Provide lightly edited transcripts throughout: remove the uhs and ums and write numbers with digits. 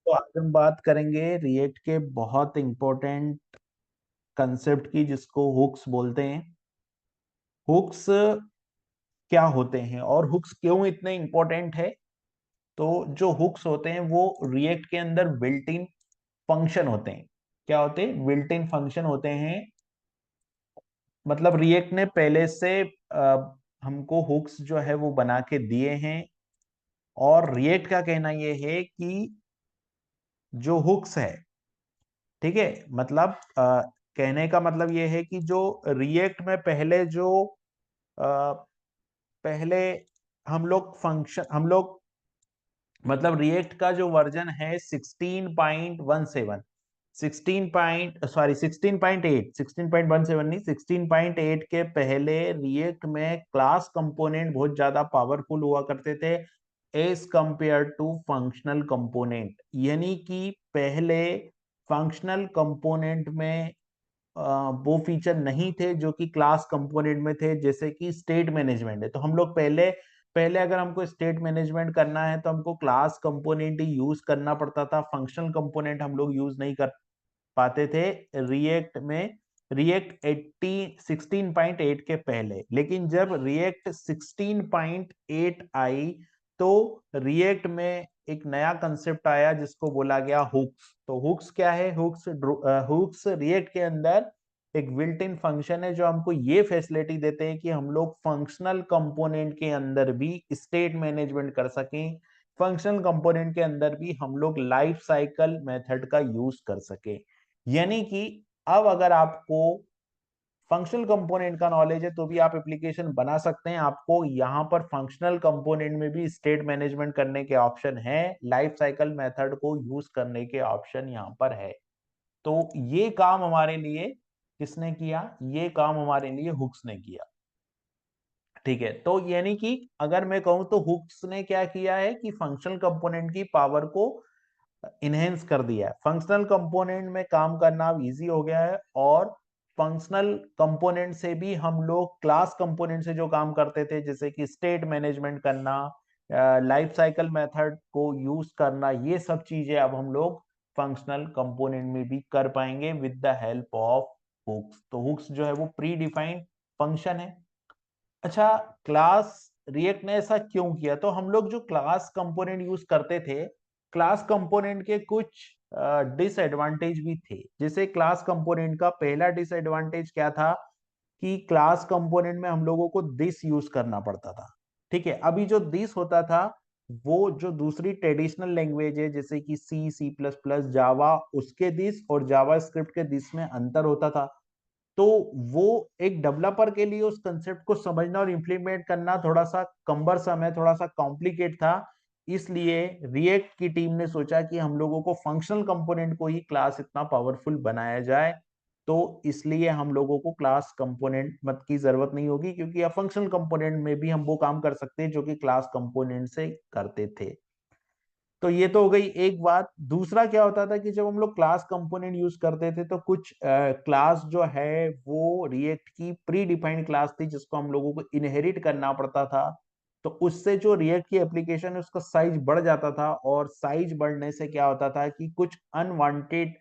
तो आज हम बात करेंगे रिएक्ट के बहुत इंपॉर्टेंट कंसेप्ट की, जिसको हुक्स बोलते हैं। हुक्स क्या होते हैं और हुक्स क्यों इतने इंपॉर्टेंट है? तो जो हुक्स होते हैं वो रिएक्ट के अंदर बिल्ट इन फंक्शन होते हैं। क्या होते हैं? बिल्ट इन फंक्शन होते हैं। मतलब रिएक्ट ने पहले से हमको हुक्स जो है वो बना के दिए हैं। और रिएक्ट का कहना ये है कि जो हुक्स है, ठीक है, मतलब कहने का मतलब ये है कि जो रिएक्ट में पहले जो अ, पहले हम लोग मतलब रिएक्ट का जो वर्जन है 16.17, 16.8 नहीं, 16.8 के पहले रिएक्ट में क्लास कंपोनेंट बहुत ज्यादा पावरफुल हुआ करते थे as compared to functional component. यानी कि पहले फंक्शनल कंपोनेंट में वो फीचर नहीं थे जो कि क्लास कंपोनेंट में थे, जैसे कि स्टेट मैनेजमेंट है। तो हम लोग पहले पहले अगर हमको स्टेट मैनेजमेंट करना है तो हमको क्लास कंपोनेंट ही यूज करना पड़ता था, फंक्शनल कंपोनेंट हम लोग यूज नहीं कर पाते थे रिएक्ट में, रिएक्ट 16.8 के पहले। लेकिन जब रिएक्ट 16.8 आई तो रिएक्ट में एक नया कंसेप्ट आया जिसको बोला गया हुक्स। तो हुक्स क्या है? हुक्स रिएक्ट के अंदर एक बिल्ट इन फंक्शन है जो हमको ये फैसिलिटी देते हैं कि हम लोग फंक्शनल कंपोनेंट के अंदर भी स्टेट मैनेजमेंट कर सकें, फंक्शनल कंपोनेंट के अंदर भी हम लोग लाइफ साइकिल मेथड का यूज कर सके। यानी कि अब अगर आपको फंक्शनल कंपोनेंट का नॉलेज है तो भी आप एप्लीकेशन बना सकते हैं। आपको यहाँ पर फंक्शनल कंपोनेंट में भी स्टेट मैनेजमेंट करने के ऑप्शन है, लाइफ साइकिल मेथड को यूज करने के ऑप्शन यहाँ पर है। तो ये काम हमारे लिए किसने किया? ये काम हमारे लिए हुक्स ने किया। ठीक है, तो यानी कि अगर मैं कहूं तो हुक्स ने क्या किया है कि फंक्शनल कंपोनेंट की पावर को इनहेंस कर दिया है। फंक्शनल कंपोनेंट में काम करना अब इजी हो गया है। और फंक्शनल कंपोनेंट से भी हम लोग क्लास कंपोनेंट से जो काम करते थे, जैसे कि स्टेट मैनेजमेंट करना, लाइफ साइकिल मेथड को यूज करना, ये सब चीजें अब हम लोग फंक्शनल कंपोनेंट में भी कर पाएंगे with the help of hooks. तो हुक्स जो है वो प्री डिफाइंड फंक्शन है। अच्छा, क्लास रिएक्ट ने ऐसा क्यों किया? तो हम लोग जो क्लास कंपोनेंट यूज करते थे, क्लास कंपोनेंट के कुछ डिसएडवांटेज भी थे। जैसे क्लास कंपोनेंट का पहला डिसएडवांटेज क्या था कि क्लास कंपोनेंट में हम लोगों को दिस यूज करना पड़ता था। ठीक है, अभी जो दिस होता था वो जो दूसरी ट्रेडिशनल लैंग्वेज है जैसे कि सी, सी प्लस प्लस, जावा, उसके दिस और जावा स्क्रिप्ट के दिस में अंतर होता था। तो वो एक डेवलपर के लिए उस कंसेप्ट को समझना और इम्प्लीमेंट करना थोड़ा सा कम्बरसम है, थोड़ा सा कॉम्प्लिकेट था। इसलिए रिएक्ट की टीम ने सोचा कि हम लोगों को फंक्शनल कंपोनेंट को ही क्लास इतना पावरफुल बनाया जाए। तो इसलिए हम लोगों को क्लास कंपोनेंट मत की जरूरत नहीं होगी, क्योंकि अब फंक्शनल कंपोनेंट में भी हम वो काम कर सकते हैं जो कि क्लास कंपोनेंट से करते थे। तो ये तो हो गई एक बात। दूसरा क्या होता था कि जब हम लोग क्लास कंपोनेंट यूज करते थे तो कुछ क्लास जो है वो रिएक्ट की प्री डिफाइंड क्लास थी जिसको हम लोगों को इनहेरिट करना पड़ता था। तो उससे जो रिएक्ट की एप्लीकेशन है उसका साइज बढ़ जाता था, और साइज बढ़ने से क्या होता था कि कुछ अनवांटेड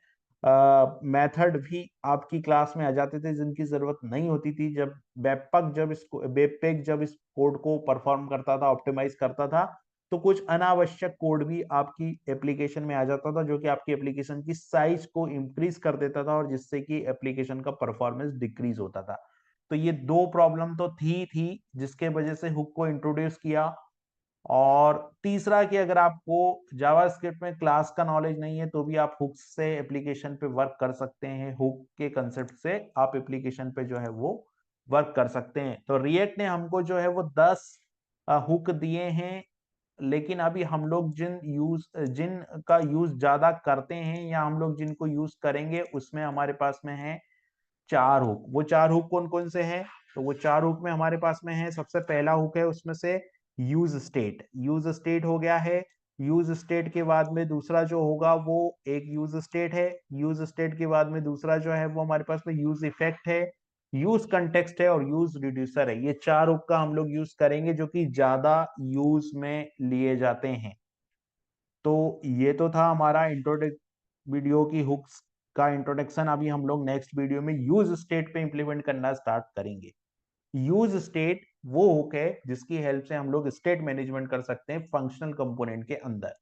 मेथड भी आपकी क्लास में आ जाते थे जिनकी जरूरत नहीं होती थी। जब वेबपेक जब इस कोड को परफॉर्म करता था, ऑप्टिमाइज करता था, तो कुछ अनावश्यक कोड भी आपकी एप्लीकेशन में आ जाता था जो कि आपकी एप्लीकेशन की साइज को इंक्रीज कर देता था, और जिससे कि एप्लीकेशन का परफॉर्मेंस डिक्रीज होता था। तो ये दो प्रॉब्लम तो थी जिसके वजह से हुक को इंट्रोड्यूस किया। और तीसरा कि अगर आपको जावास्क्रिप्ट में क्लास का नॉलेज नहीं है तो भी आप हुक से एप्लीकेशन पे वर्क कर सकते हैं। हुक के कंसेप्ट से आप एप्लीकेशन पे जो है वो वर्क कर सकते हैं। तो रिएक्ट ने हमको जो है वो 10 हुक दिए हैं। लेकिन अभी हम लोग जिन का यूज ज्यादा करते हैं या हम लोग जिनको यूज करेंगे उसमें हमारे पास में है 4 हुक। वो 4 हुक कौन कौन से हैं? तो वो 4 हुक में हमारे पास में है, सबसे पहला हुक है उसमें से यूज स्टेट। यूज स्टेट हो गया है। यूज स्टेट के बाद में दूसरा जो होगा वो एक यूज स्टेट है। यूज स्टेट के बाद में दूसरा जो है वो हमारे पास में यूज इफेक्ट है, यूज कंटेक्स्ट है और यूज रिड्यूसर है। ये 4 हुक का हम लोग यूज करेंगे जो कि ज्यादा यूज में लिए जाते हैं। तो ये तो था हमारा इंट्रोडक्ट वीडियो की हुक्स का इंट्रोडक्शन। अभी हम लोग नेक्स्ट वीडियो में यूज स्टेट पे इंप्लीमेंट करना स्टार्ट करेंगे। यूज स्टेट वो हुक है जिसकी हेल्प से हम लोग स्टेट मैनेजमेंट कर सकते हैं फंक्शनल कंपोनेंट के अंदर।